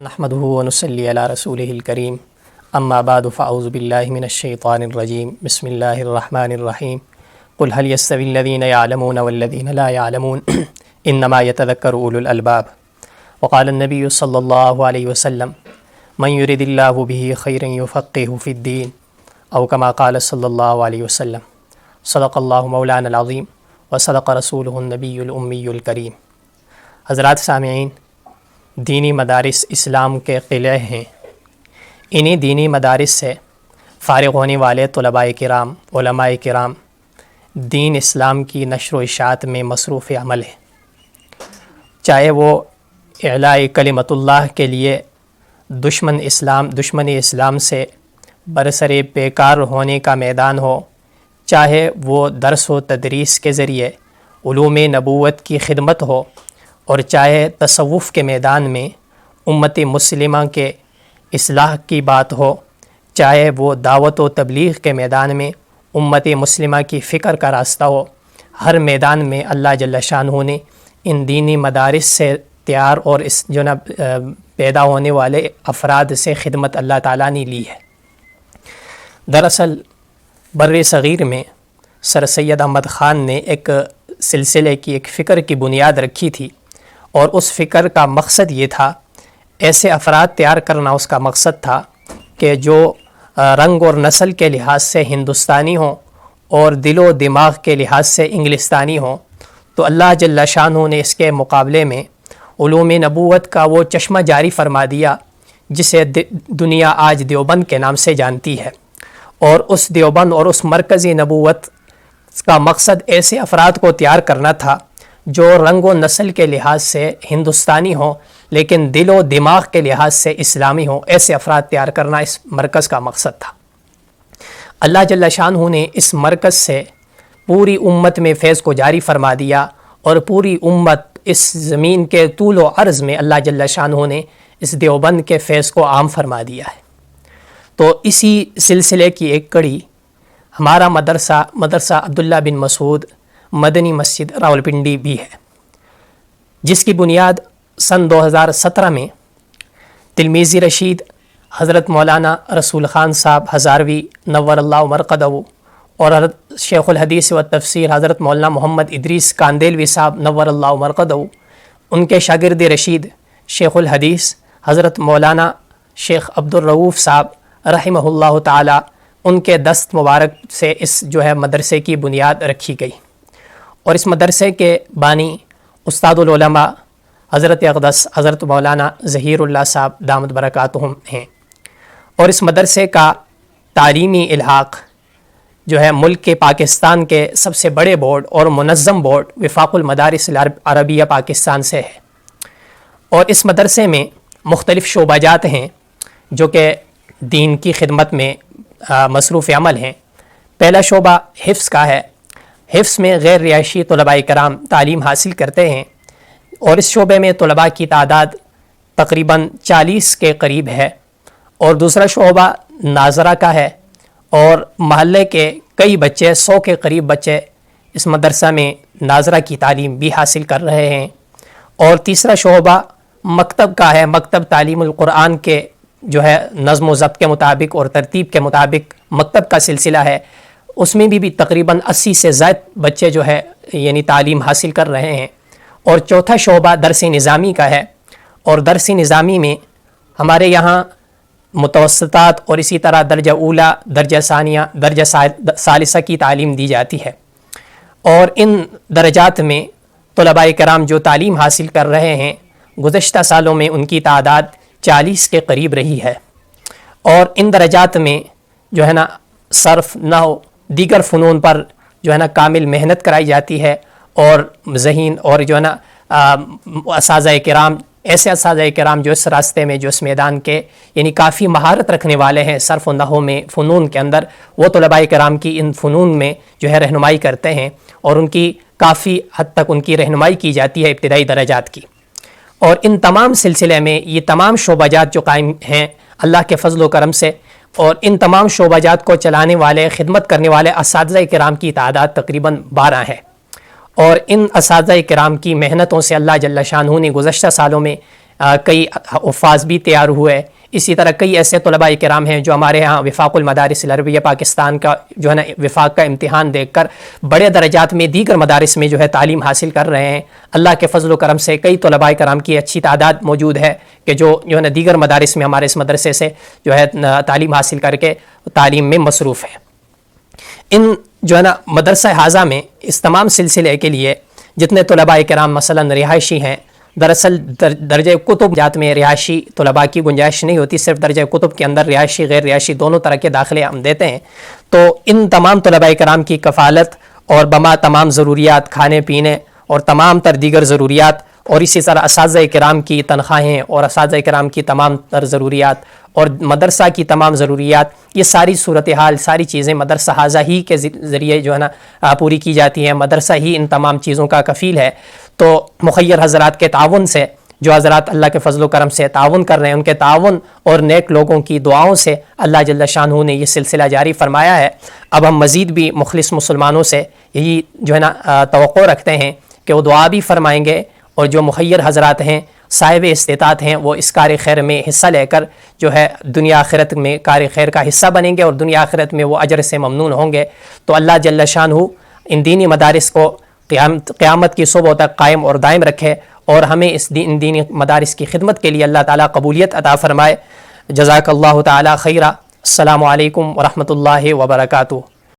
نحمده ونصلي على رسوله الكريم اما بعد فاعوذ بالله من الشيطان الرجيم بسم الله الرحمن الرحيم قل هل يستوي الذين يعلمون والذين لا يعلمون انما يتذكر اولو الالباب وقال النبي صلى الله عليه وسلم من يرد الله به خيرا يفقهه في الدين او كما قال صلى الله عليه وسلم صدق الله مولانا العظيم وصدق رسوله النبي الأمي الكريم۔ حضرات سامعین، دینی مدارس اسلام کے قلعے ہیں۔ انہی دینی مدارس سے فارغ ہونے والے طلباء کرام، علماء کرام دین اسلام کی نشر و اشاعت میں مصروف عمل ہے، چاہے وہ اعلاء کلمت اللہ کے لیے دشمن اسلام سے برسر پیکار ہونے کا میدان ہو، چاہے وہ درس و تدریس کے ذریعے علوم نبوت کی خدمت ہو، اور چاہے تصوف کے میدان میں امت مسلمہ کے اصلاح کی بات ہو، چاہے وہ دعوت و تبلیغ کے میدان میں امت مسلمہ کی فکر کا راستہ ہو، ہر میدان میں اللہ جل شانہ نے ان دینی مدارس سے تیار اور اس پیدا ہونے والے افراد سے خدمت اللہ تعالیٰ نے لی ہے۔ دراصل بر صغیر میں سر سید احمد خان نے ایک سلسلے کی ایک فکر کی بنیاد رکھی تھی، اور اس فکر کا مقصد یہ تھا، ایسے افراد تیار کرنا اس کا مقصد تھا کہ جو رنگ اور نسل کے لحاظ سے ہندوستانی ہوں اور دل و دماغ کے لحاظ سے انگلستانی ہوں، تو اللہ جل شانہ نے اس کے مقابلے میں علوم نبوت کا وہ چشمہ جاری فرما دیا جسے دنیا آج دیوبند کے نام سے جانتی ہے، اور اس دیوبند اور اس مرکزی نبوت کا مقصد ایسے افراد کو تیار کرنا تھا جو رنگ و نسل کے لحاظ سے ہندوستانی ہوں لیکن دل و دماغ کے لحاظ سے اسلامی ہوں۔ ایسے افراد تیار کرنا اس مرکز کا مقصد تھا۔ اللہ جل شانہ نے اس مرکز سے پوری امت میں فیض کو جاری فرما دیا، اور پوری امت اس زمین کے طول و عرض میں اللہ جل شانہ نے اس دیوبند کے فیض کو عام فرما دیا ہے۔ تو اسی سلسلے کی ایک کڑی ہمارا مدرسہ عبداللہ بن مسعود مدنی مسجد راولپنڈی بھی ہے، جس کی بنیاد سن 2017 میں تلمیذ رشید حضرت مولانا رسول خان صاحب ہزاروی نور اللہ مرقدہ اور حضرت شیخ الحدیث و تفسیر حضرت مولانا محمد ادریس کاندیلوی صاحب نور اللہ مرقدہ، ان کے شاگرد رشید شیخ الحدیث حضرت مولانا شیخ عبدالرؤوف صاحب رحمہ اللہ تعالی، ان کے دست مبارک سے اس مدرسے کی بنیاد رکھی گئی، اور اس مدرسے کے بانی استاد العلماء حضرت اقدس حضرت مولانا ظہیر اللہ صاحب دامت برکاتہم ہیں۔ اور اس مدرسے کا تعلیمی الحاق ملک کے پاکستان کے سب سے بڑے بورڈ اور منظم بورڈ وفاق المدارس عربیہ پاکستان سے ہے، اور اس مدرسے میں مختلف شعبہ جات ہیں جو کہ دین کی خدمت میں مصروف عمل ہیں۔ پہلا شعبہ حفظ کا ہے۔ حفظ میں غیر رہائشی طلباء کرام تعلیم حاصل کرتے ہیں، اور اس شعبے میں طلباء کی تعداد تقریباً 40 کے قریب ہے۔ اور دوسرا شعبہ ناظرہ کا ہے، اور محلے کے کئی بچے 100 کے قریب بچے اس مدرسہ میں ناظرہ کی تعلیم بھی حاصل کر رہے ہیں۔ اور تیسرا شعبہ مکتب کا ہے۔ مکتب تعلیم القرآن کے نظم و ضبط کے مطابق اور ترتیب کے مطابق مکتب کا سلسلہ ہے، اس میں بھی تقریباً 80 سے زائد بچے تعلیم حاصل کر رہے ہیں۔ اور چوتھا شعبہ درس نظامی کا ہے، اور درس نظامی میں ہمارے یہاں متوسطات اور اسی طرح درجہ اولا، درجہ ثانیہ، درجہ ثالثہ کی تعلیم دی جاتی ہے، اور ان درجات میں طلباء کرام جو تعلیم حاصل کر رہے ہیں گزشتہ سالوں میں ان کی تعداد 40 کے قریب رہی ہے۔ اور ان درجات میں صرف نحو دیگر فنون پر کامل محنت کرائی جاتی ہے، اور ذہین اور اساتذہ کرام، ایسے اساتذہ کرام جو اس راستے میں اس میدان کے کافی مہارت رکھنے والے ہیں صرف و نحو میں، فنون کے اندر، وہ طلباء کرام کی ان فنون میں رہنمائی کرتے ہیں، اور ان کی کافی حد تک ان کی رہنمائی کی جاتی ہے ابتدائی درجات کی۔ اور ان تمام سلسلے میں یہ تمام شعبہ جات جو قائم ہیں اللہ کے فضل و کرم سے، اور ان تمام شعبہ جات کو چلانے والے، خدمت کرنے والے اساتذہ کرام کی تعداد تقریباً 12 ہے۔ اور ان اساتذہ کرام کی محنتوں سے اللہ جل شانہ نے گزشتہ سالوں میں کئی حفاظ بھی تیار ہوئے. اسی طرح کئی ایسے طلباء کرام ہیں جو ہمارے ہاں وفاق المدارس العربیہ پاکستان کا جو ہے نا وفاق کا امتحان دیکھ کر بڑے درجات میں دیگر مدارس میں جو ہے تعلیم حاصل کر رہے ہیں. اللہ کے فضل و کرم سے کئی طلباء کرام کی اچھی تعداد موجود ہے کہ جو ہے نا دیگر مدارس میں ہمارے اس مدرسے سے جو ہے تعلیم حاصل کر کے تعلیم میں مصروف ہے. ان جو ہے نا مدرسہ حاضہ میں اس تمام سلسلے کے لیے جتنے طلباء کرام مثلاً رہائشی ہیں، دراصل درجہ کتب جات میں رہائشی طلباء کی گنجائش نہیں ہوتی، صرف درجہ کتب کے اندر رہائشی غیر رہائشی دونوں طرح کے داخلے ہم دیتے ہیں. تو ان تمام طلباء کرام کی کفالت اور بما تمام ضروریات کھانے پینے اور تمام تر دیگر ضروریات، اور اسی طرح اساتذہ کرام کی تنخواہیں اور اساتذہ کرام کی تمام تر ضروریات اور مدرسہ کی تمام ضروریات، یہ ساری صورتحال ساری چیزیں مدرسہ حاضہ ہی کے ذریعے جو ہے نا پوری کی جاتی ہیں. مدرسہ ہی ان تمام چیزوں کا کفیل ہے. تو مخیر حضرات کے تعاون سے، جو حضرات اللہ کے فضل و کرم سے تعاون کر رہے ہیں، ان کے تعاون اور نیک لوگوں کی دعاؤں سے اللہ جل شانہ نے یہ سلسلہ جاری فرمایا ہے. اب ہم مزید بھی مخلص مسلمانوں سے یہی جو ہے نا توقع رکھتے ہیں کہ وہ دعا بھی فرمائیں گے، اور جو مخیر حضرات ہیں صاحب استطاعت ہیں وہ اس کار خیر میں حصہ لے کر جو ہے دنیا آخرت میں کار خیر کا حصہ بنیں گے، اور دنیا آخرت میں وہ اجر سے ممنون ہوں گے. تو اللہ جل شانہ ان دینی مدارس کو قیامت کی صبح تک قائم اور دائم رکھے، اور ہمیں اس ان دینی مدارس کی خدمت کے لیے اللہ تعالیٰ قبولیت عطا فرمائے. جزاک اللہ تعالیٰ خیرہ. السلام علیکم ورحمۃ اللہ وبرکاتہ.